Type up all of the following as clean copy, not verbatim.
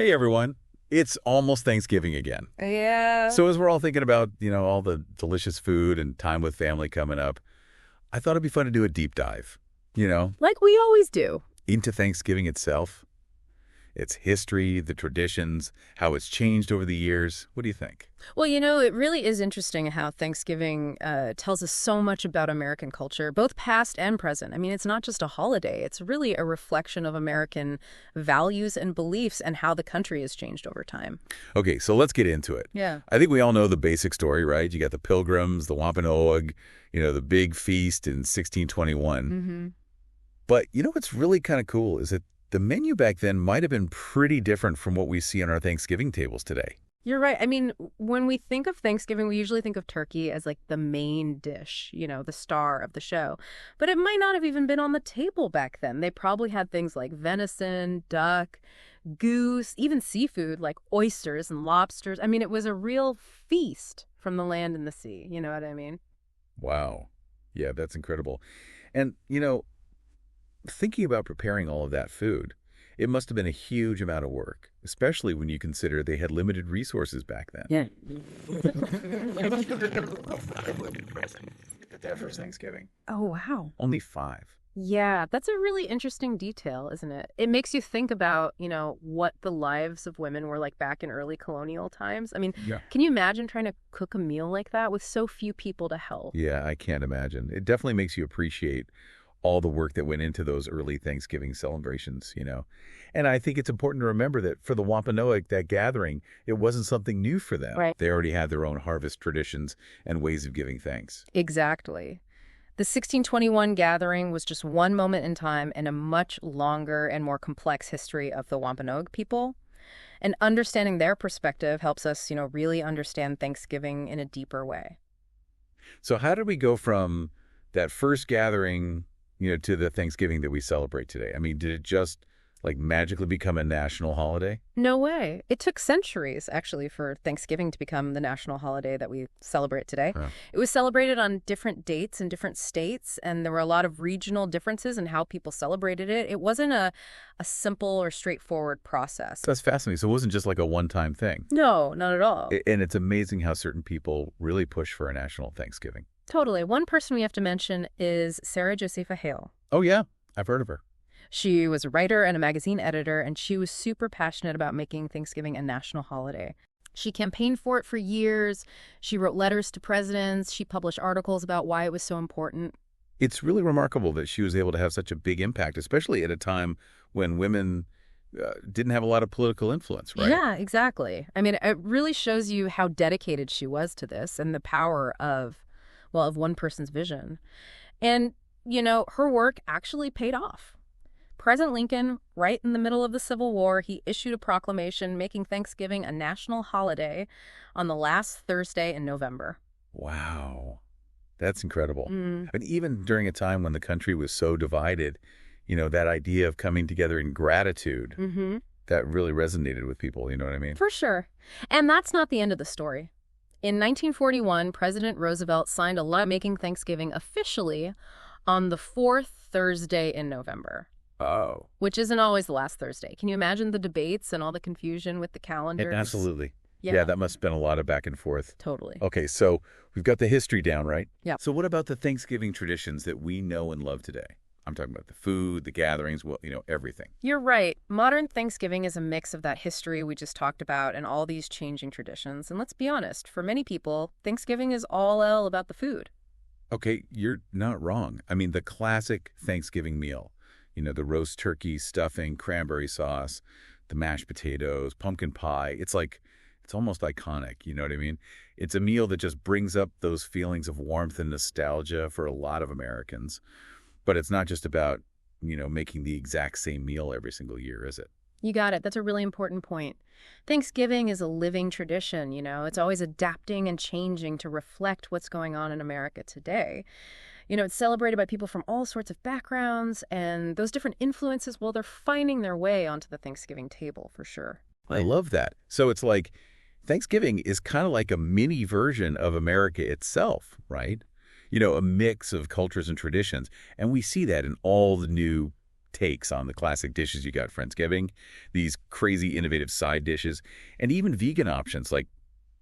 Hey everyone, it's almost Thanksgiving again. Yeah. So as we're all thinking about, all the delicious food and time with family coming up, I thought it'd be fun to do a deep dive, you know, Like we always do. into Thanksgiving itself, its history, the traditions, how it's changed over the years. What do you think? Well, it really is interesting how Thanksgiving tells us so much about American culture, both past and present. I mean, it's not just a holiday. It's really a reflection of American values and beliefs and how the country has changed over time. Okay, so let's get into it. Yeah. I think we all know the basic story, right? You got the Pilgrims, the Wampanoag, the big feast in 1621. Mm-hmm. But what's really kind of cool is that the menu back then might have been pretty different from what we see on our Thanksgiving tables today. You're right. I mean, when we think of Thanksgiving, we usually think of turkey as like the main dish, the star of the show. But it might not have even been on the table back then. They probably had things like venison, duck, goose, even seafood like oysters and lobsters. I mean, it was a real feast from the land and the sea. You know what I mean? Wow. Yeah, that's incredible. And, thinking about preparing all of that food, it must have been a huge amount of work, especially when you consider they had limited resources back then. Yeah. That first Thanksgiving. Oh, wow. Only 5. Yeah, that's a really interesting detail, isn't it? It makes you think about, what the lives of women were like back in early colonial times. I mean, Yeah. can you imagine trying to cook a meal like that with so few people to help? Yeah, I can't imagine. It definitely makes you appreciate all the work that went into those early Thanksgiving celebrations. And I think it's important to remember that for the Wampanoag, that gathering, it wasn't something new for them. Right. They already had their own harvest traditions and ways of giving thanks. Exactly. The 1621 gathering was just one moment in time in a much longer and more complex history of the Wampanoag people. And understanding their perspective helps us, really understand Thanksgiving in a deeper way. So how did we go from that first gathering, to the Thanksgiving that we celebrate today? I mean, did it just magically become a national holiday? No way. It took centuries, actually, for Thanksgiving to become the national holiday that we celebrate today. Huh. It was celebrated on different dates in different states, and there were a lot of regional differences in how people celebrated it. It wasn't a simple or straightforward process. That's fascinating. So it wasn't just like a one-time thing. No, not at all. And it's amazing how certain people really push for a national Thanksgiving. Totally. One person we have to mention is Sarah Josepha Hale. Oh, yeah. I've heard of her. She was a writer and a magazine editor, and she was super passionate about making Thanksgiving a national holiday. She campaigned for it for years. She wrote letters to presidents. She published articles about why it was so important. It's really remarkable that she was able to have such a big impact, especially at a time when women didn't have a lot of political influence, right? Yeah, exactly. I mean, it really shows you how dedicated she was to this and the power of one person's vision. And, her work actually paid off. President Lincoln, right in the middle of the Civil War, he issued a proclamation making Thanksgiving a national holiday on the last Thursday in November. Wow. That's incredible. Mm. I mean, even during a time when the country was so divided, that idea of coming together in gratitude, Mm-hmm. that really resonated with people, you know what I mean? For sure. And that's not the end of the story. In 1941, President Roosevelt signed a law making Thanksgiving officially on the fourth Thursday in November. Oh. Which isn't always the last Thursday. Can you imagine the debates and all the confusion with the calendars? Absolutely. Yeah. Yeah, that must have been a lot of back and forth. Totally. Okay, so we've got the history down, right? Yeah. So what about the Thanksgiving traditions that we know and love today? I'm talking about the food, the gatherings, everything. You're right. Modern Thanksgiving is a mix of that history we just talked about and all these changing traditions. And let's be honest, for many people, Thanksgiving is all about the food. Okay, you're not wrong. I mean, the classic Thanksgiving meal, the roast turkey, stuffing, cranberry sauce, the mashed potatoes, pumpkin pie. It's almost iconic, you know what I mean? It's a meal that just brings up those feelings of warmth and nostalgia for a lot of Americans. But it's not just about, making the exact same meal every single year, is it? You got it. That's a really important point. Thanksgiving is a living tradition, It's always adapting and changing to reflect what's going on in America today. It's celebrated by people from all sorts of backgrounds, and those different influences, they're finding their way onto the Thanksgiving table for sure. I love that. So it's like Thanksgiving is kind of like a mini version of America itself, right? A mix of cultures and traditions. And we see that in all the new takes on the classic dishes you got at Friendsgiving, these crazy innovative side dishes, and even vegan options like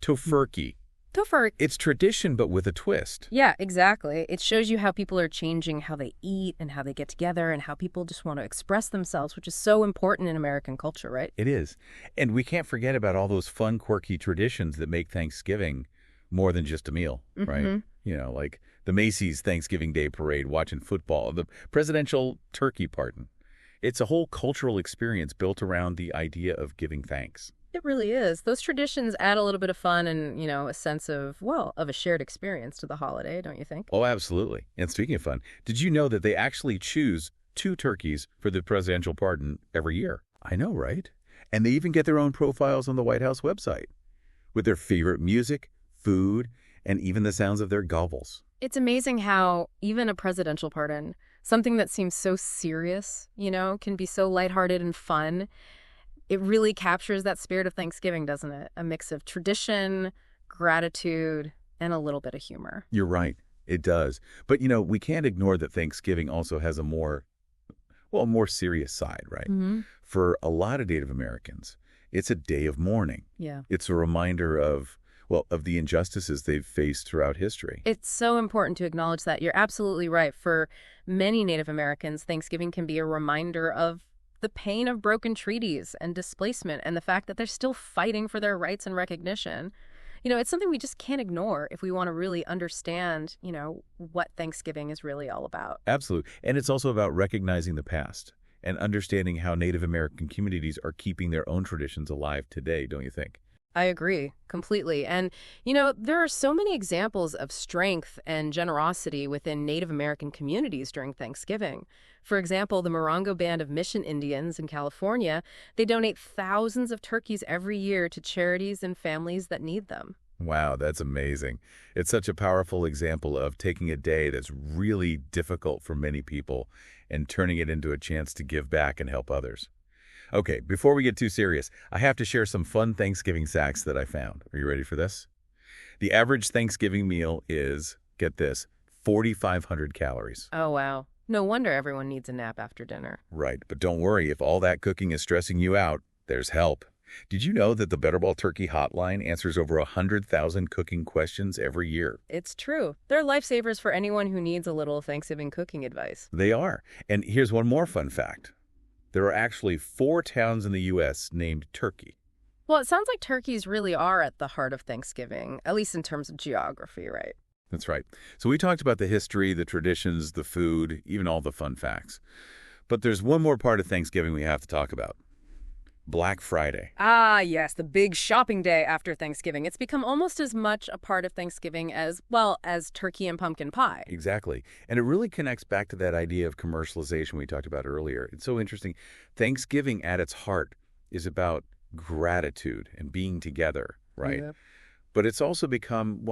tofurkey. Tofurkey. It's tradition, but with a twist. Yeah, exactly. It shows you how people are changing how they eat and how they get together and how people just want to express themselves, which is so important in American culture, right? It is. And we can't forget about all those fun, quirky traditions that make Thanksgiving more than just a meal, right? You know, like the Macy's Thanksgiving Day Parade, watching football, the presidential turkey pardon. It's a whole cultural experience built around the idea of giving thanks. It really is. Those traditions add a little bit of fun and, a sense of, well, of a shared experience to the holiday, don't you think? Oh, absolutely. And speaking of fun, did you know that they actually choose 2 turkeys for the presidential pardon every year? I know, right? And they even get their own profiles on the White House website with their favorite music, food, and even the sounds of their gobbles. It's amazing how even a presidential pardon, something that seems so serious, can be so lighthearted and fun. It really captures that spirit of Thanksgiving, doesn't it? A mix of tradition, gratitude, and a little bit of humor. You're right. It does. But, we can't ignore that Thanksgiving also has a more serious side, right? For a lot of Native Americans, it's a day of mourning. Yeah. It's a reminder of the injustices they've faced throughout history. It's so important to acknowledge that. You're absolutely right. For many Native Americans, Thanksgiving can be a reminder of the pain of broken treaties and displacement and the fact that they're still fighting for their rights and recognition. It's something we just can't ignore if we want to really understand, what Thanksgiving is really all about. Absolutely. And it's also about recognizing the past and understanding how Native American communities are keeping their own traditions alive today, don't you think? I agree completely. And, there are so many examples of strength and generosity within Native American communities during Thanksgiving. For example, the Morongo Band of Mission Indians in California, they donate thousands of turkeys every year to charities and families that need them. Wow, that's amazing. It's such a powerful example of taking a day that's really difficult for many people and turning it into a chance to give back and help others. Okay, before we get too serious, I have to share some fun Thanksgiving facts that I found. Are you ready for this? The average Thanksgiving meal is, get this, 4,500 calories. Oh, wow. No wonder everyone needs a nap after dinner. Right, but don't worry, if all that cooking is stressing you out, there's help. Did you know that the Butterball Turkey Hotline answers over 100,000 cooking questions every year? It's true. They're lifesavers for anyone who needs a little Thanksgiving cooking advice. They are. And here's one more fun fact. There are actually 4 towns in the U.S. named Turkey. Well, it sounds like turkeys really are at the heart of Thanksgiving, at least in terms of geography, right? That's right. So we talked about the history, the traditions, the food, even all the fun facts. But there's one more part of Thanksgiving we have to talk about. Black Friday. Ah, yes, the big shopping day after Thanksgiving. It's become almost as much a part of Thanksgiving as turkey and pumpkin pie. Exactly. And it really connects back to that idea of commercialization we talked about earlier. It's so interesting. Thanksgiving at its heart is about gratitude and being together, right? Yep. But it's also become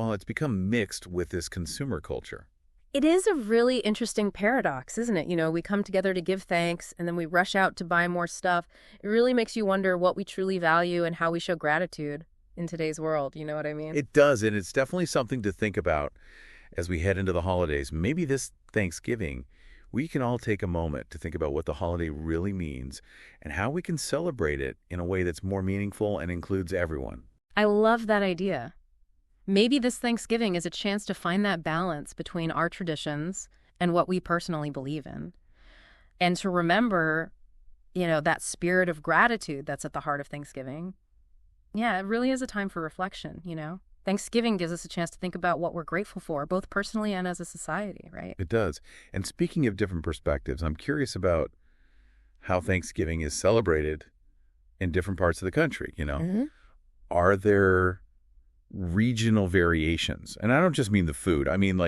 mixed with this consumer culture. It is a really interesting paradox, isn't it? We come together to give thanks, and then we rush out to buy more stuff. It really makes you wonder what we truly value and how we show gratitude in today's world. You know what I mean? It does, and it's definitely something to think about as we head into the holidays. Maybe this Thanksgiving, we can all take a moment to think about what the holiday really means and how we can celebrate it in a way that's more meaningful and includes everyone. I love that idea. Maybe this Thanksgiving is a chance to find that balance between our traditions and what we personally believe in. And to remember, that spirit of gratitude that's at the heart of Thanksgiving. Yeah, it really is a time for reflection, Thanksgiving gives us a chance to think about what we're grateful for, both personally and as a society, right? It does. And speaking of different perspectives, I'm curious about how Thanksgiving is celebrated in different parts of the country, Are there regional variations? And I don't just mean the food. I mean,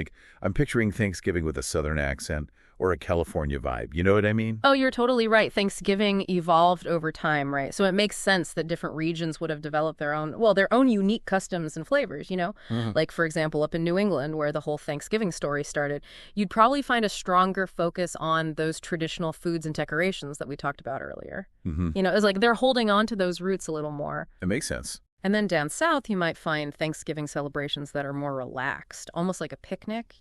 I'm picturing Thanksgiving with a Southern accent or a California vibe. You know what I mean? Oh, you're totally right. Thanksgiving evolved over time, right? So it makes sense that different regions would have developed their own unique customs and flavors, Like, for example, up in New England, where the whole Thanksgiving story started, you'd probably find a stronger focus on those traditional foods and decorations that we talked about earlier. It's like they're holding on to those roots a little more. It makes sense. And then down south, you might find Thanksgiving celebrations that are more relaxed, almost like a picnic,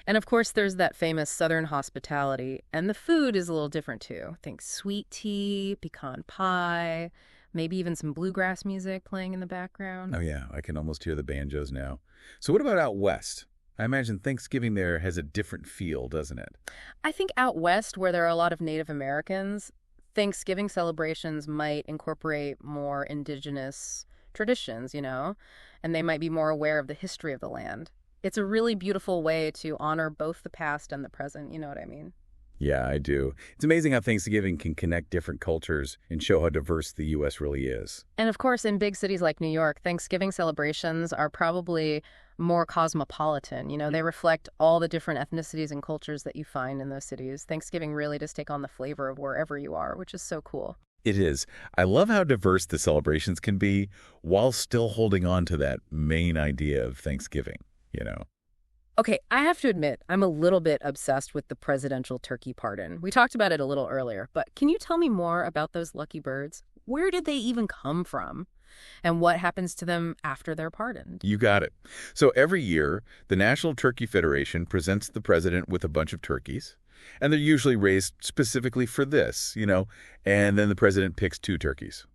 And of course, there's that famous Southern hospitality, and the food is a little different too. Think sweet tea, pecan pie, maybe even some bluegrass music playing in the background. Oh, yeah, I can almost hear the banjos now. So what about out west? I imagine Thanksgiving there has a different feel, doesn't it? I think out west, where there are a lot of Native Americans, Thanksgiving celebrations might incorporate more indigenous traditions, and they might be more aware of the history of the land. It's a really beautiful way to honor both the past and the present, you know what I mean? Yeah, I do. It's amazing how Thanksgiving can connect different cultures and show how diverse the U.S. really is. And of course, in big cities like New York, Thanksgiving celebrations are probably more cosmopolitan. They reflect all the different ethnicities and cultures that you find in those cities. Thanksgiving really does take on the flavor of wherever you are, which is so cool. It is. I love how diverse the celebrations can be while still holding on to that main idea of Thanksgiving. Okay, I have to admit, I'm a little bit obsessed with the presidential turkey pardon. We talked about it a little earlier, but can you tell me more about those lucky birds? Where did they even come from? And what happens to them after they're pardoned? You got it. So every year, the National Turkey Federation presents the president with a bunch of turkeys, and they're usually raised specifically for this, and then the president picks 2 turkeys.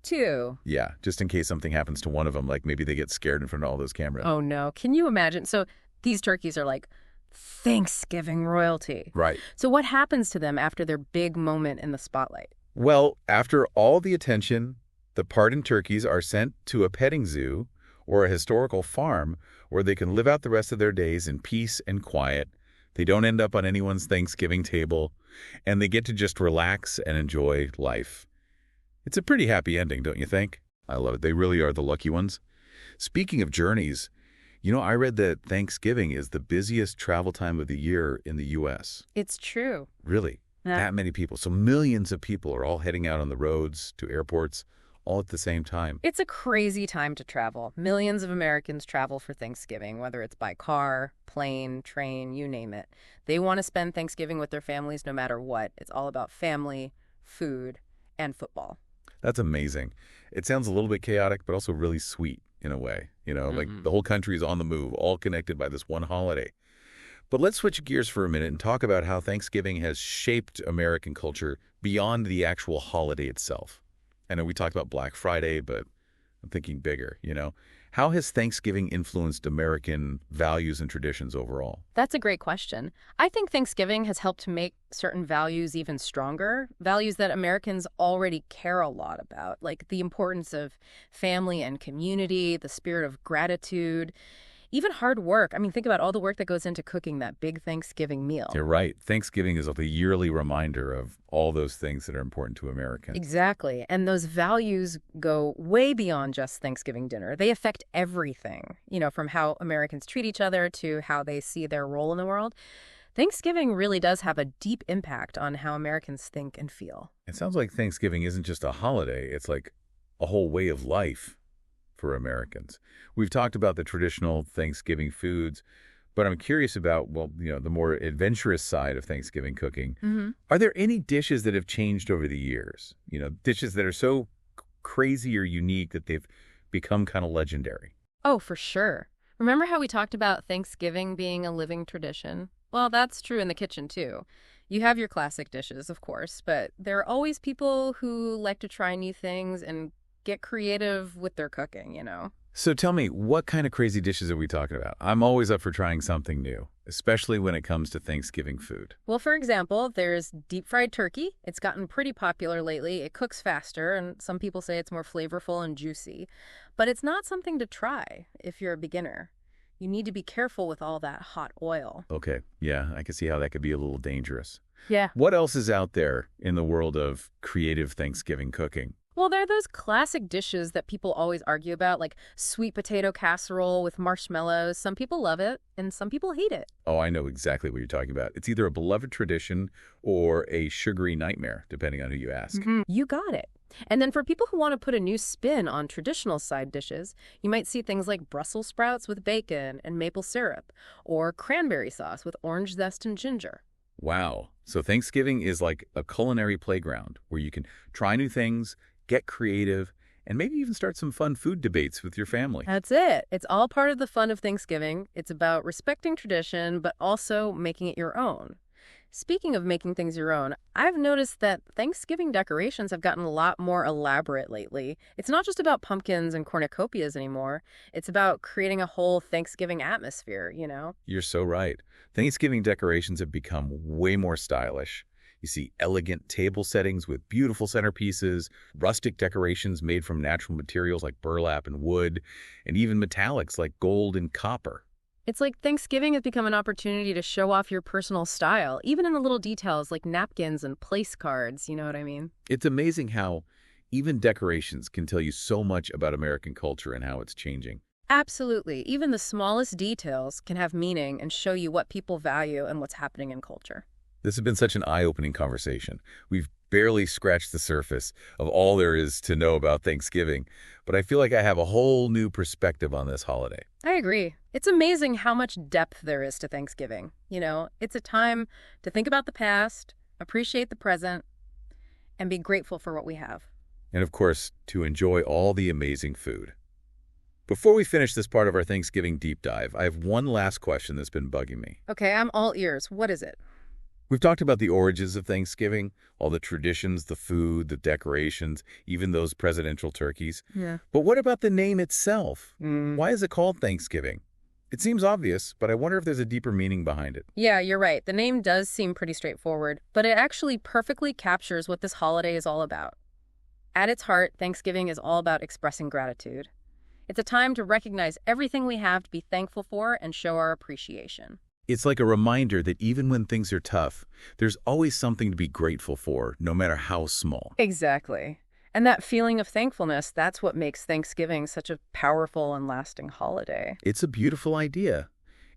2. Yeah, just in case something happens to one of them, like maybe they get scared in front of all those cameras. Oh, no. Can you imagine? So these turkeys are like Thanksgiving royalty. Right. So what happens to them after their big moment in the spotlight? Well, after all the attention, the pardoned turkeys are sent to a petting zoo or a historical farm where they can live out the rest of their days in peace and quiet. They don't end up on anyone's Thanksgiving table, and they get to just relax and enjoy life. It's a pretty happy ending, don't you think? I love it. They really are the lucky ones. Speaking of journeys, I read that Thanksgiving is the busiest travel time of the year in the U.S. It's true. Really? Yeah. That many people. So millions of people are all heading out on the roads to airports all at the same time. It's a crazy time to travel. Millions of Americans travel for Thanksgiving, whether it's by car, plane, train, you name it. They want to spend Thanksgiving with their families no matter what. It's all about family, food, and football. That's amazing. It sounds a little bit chaotic, but also really sweet in a way. Like the whole country is on the move, all connected by this one holiday. But let's switch gears for a minute and talk about how Thanksgiving has shaped American culture beyond the actual holiday itself. I know we talked about Black Friday, but I'm thinking bigger. How has Thanksgiving influenced American values and traditions overall? That's a great question. I think Thanksgiving has helped to make certain values even stronger, values that Americans already care a lot about, like the importance of family and community, the spirit of gratitude, even hard work. I mean, think about all the work that goes into cooking that big Thanksgiving meal. You're right. Thanksgiving is like a yearly reminder of all those things that are important to Americans. Exactly. And those values go way beyond just Thanksgiving dinner. They affect everything, from how Americans treat each other to how they see their role in the world. Thanksgiving really does have a deep impact on how Americans think and feel. It sounds like Thanksgiving isn't just a holiday. It's like a whole way of life for Americans. We've talked about the traditional Thanksgiving foods, but I'm curious about, the more adventurous side of Thanksgiving cooking. Mm-hmm. Are there any dishes that have changed over the years? Dishes that are so crazy or unique that they've become kind of legendary? Oh, for sure. Remember how we talked about Thanksgiving being a living tradition? Well, that's true in the kitchen, too. You have your classic dishes, of course, but there are always people who like to try new things and get creative with their cooking. So tell me, what kind of crazy dishes are we talking about? I'm always up for trying something new, especially when it comes to Thanksgiving food. Well, for example, there's deep-fried turkey. It's gotten pretty popular lately. It cooks faster, and some people say it's more flavorful and juicy. But it's not something to try if you're a beginner. You need to be careful with all that hot oil. Okay, yeah, I can see how that could be a little dangerous. Yeah. What else is out there in the world of creative Thanksgiving cooking? Well, there are those classic dishes that people always argue about, like sweet potato casserole with marshmallows. Some people love it, and some people hate it. Oh, I know exactly what you're talking about. It's either a beloved tradition or a sugary nightmare, depending on who you ask. Mm-hmm. You got it. And then for people who want to put a new spin on traditional side dishes, you might see things like Brussels sprouts with bacon and maple syrup, or cranberry sauce with orange zest and ginger. Wow. So Thanksgiving is like a culinary playground where you can try new things, get creative, and maybe even start some fun food debates with your family. That's it. It's all part of the fun of Thanksgiving. It's about respecting tradition, but also making it your own. Speaking of making things your own, I've noticed that Thanksgiving decorations have gotten a lot more elaborate lately. It's not just about pumpkins and cornucopias anymore. It's about creating a whole Thanksgiving atmosphere. You're so right. Thanksgiving decorations have become way more stylish. You see elegant table settings with beautiful centerpieces, rustic decorations made from natural materials like burlap and wood, and even metallics like gold and copper. It's like Thanksgiving has become an opportunity to show off your personal style, even in the little details like napkins and place cards, you know what I mean? It's amazing how even decorations can tell you so much about American culture and how it's changing. Absolutely. Even the smallest details can have meaning and show you what people value and what's happening in culture. This has been such an eye-opening conversation. We've barely scratched the surface of all there is to know about Thanksgiving, but I feel like I have a whole new perspective on this holiday. I agree. It's amazing how much depth there is to Thanksgiving. It's a time to think about the past, appreciate the present, and be grateful for what we have. And of course, to enjoy all the amazing food. Before we finish this part of our Thanksgiving deep dive, I have one last question that's been bugging me. Okay, I'm all ears. What is it? We've talked about the origins of Thanksgiving, all the traditions, the food, the decorations, even those presidential turkeys. Yeah. But what about the name itself? Why is it called Thanksgiving? It seems obvious, but I wonder if there's a deeper meaning behind it. Yeah, you're right. The name does seem pretty straightforward, but it actually perfectly captures what this holiday is all about. At its heart, Thanksgiving is all about expressing gratitude. It's a time to recognize everything we have to be thankful for and show our appreciation. It's like a reminder that even when things are tough, there's always something to be grateful for, no matter how small. Exactly. And that feeling of thankfulness, that's what makes Thanksgiving such a powerful and lasting holiday. It's a beautiful idea.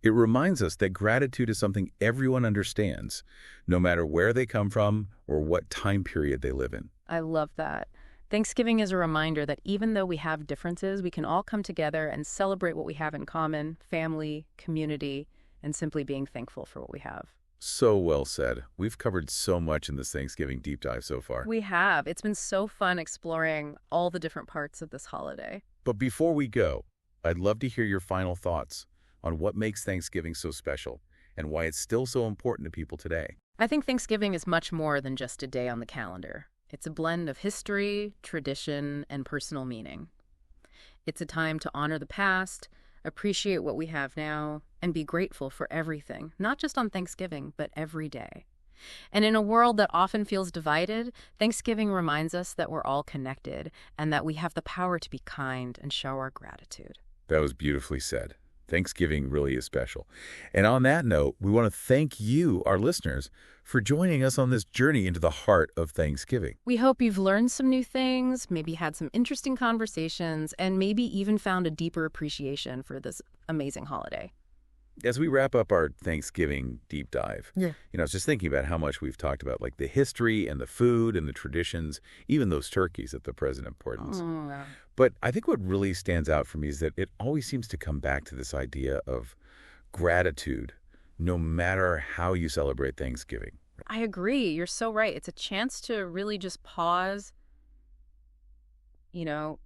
It reminds us that gratitude is something everyone understands, no matter where they come from or what time period they live in. I love that. Thanksgiving is a reminder that even though we have differences, we can all come together and celebrate what we have in common, family, community, and simply being thankful for what we have. So well said. We've covered so much in this Thanksgiving deep dive so far. We have. It's been so fun exploring all the different parts of this holiday. But before we go, I'd love to hear your final thoughts on what makes Thanksgiving so special and why it's still so important to people today. I think Thanksgiving is much more than just a day on the calendar. It's a blend of history, tradition, and personal meaning. It's a time to honor the past, appreciate what we have now, and be grateful for everything, not just on Thanksgiving, but every day. And in a world that often feels divided, Thanksgiving reminds us that we're all connected and that we have the power to be kind and show our gratitude. That was beautifully said. Thanksgiving really is special. And on that note, we want to thank you, our listeners, for joining us on this journey into the heart of Thanksgiving. We hope you've learned some new things, maybe had some interesting conversations, and maybe even found a deeper appreciation for this amazing holiday. As we wrap up our Thanksgiving deep dive, Yeah. I was just thinking about how much we've talked about like the history and the food and the traditions, even those turkeys at the present importance. Oh, wow. But I think what really stands out for me is that it always seems to come back to this idea of gratitude, no matter how you celebrate Thanksgiving. I agree. You're so right. It's a chance to really just pause,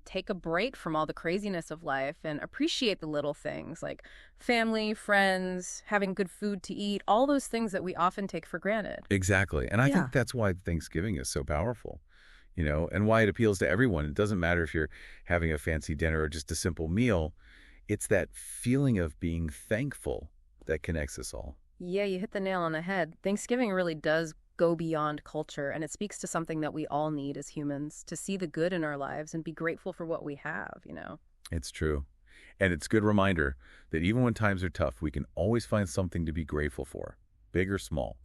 take a break from all the craziness of life and appreciate the little things like family, friends, having good food to eat, all those things that we often take for granted. Exactly. And I Yeah. think that's why Thanksgiving is so powerful, and why it appeals to everyone. It doesn't matter if you're having a fancy dinner or just a simple meal. It's that feeling of being thankful that connects us all. Yeah, you hit the nail on the head. Thanksgiving really does go beyond culture, and it speaks to something that we all need as humans, to see the good in our lives and be grateful for what we have. It's true. And it's a good reminder that even when times are tough, we can always find something to be grateful for, big or small.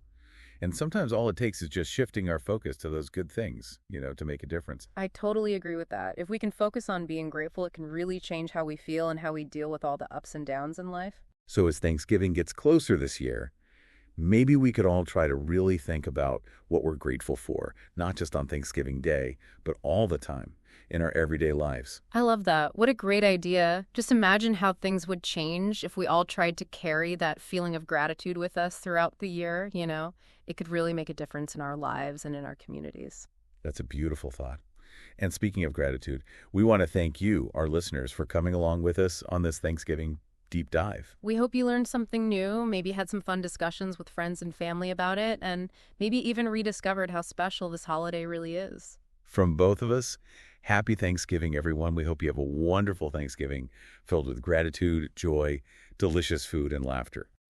And sometimes all it takes is just shifting our focus to those good things, to make a difference. I totally agree with that. If we can focus on being grateful, it can really change how we feel and how we deal with all the ups and downs in life. So as Thanksgiving gets closer this year, maybe we could all try to really think about what we're grateful for, not just on Thanksgiving Day, but all the time in our everyday lives. I love that. What a great idea. Just imagine how things would change if we all tried to carry that feeling of gratitude with us throughout the year. It could really make a difference in our lives and in our communities. That's a beautiful thought. And speaking of gratitude, we want to thank you, our listeners, for coming along with us on this Thanksgiving deep dive. We hope you learned something new, maybe had some fun discussions with friends and family about it, and maybe even rediscovered how special this holiday really is. From both of us, happy Thanksgiving, everyone. We hope you have a wonderful Thanksgiving filled with gratitude, joy, delicious food, and laughter.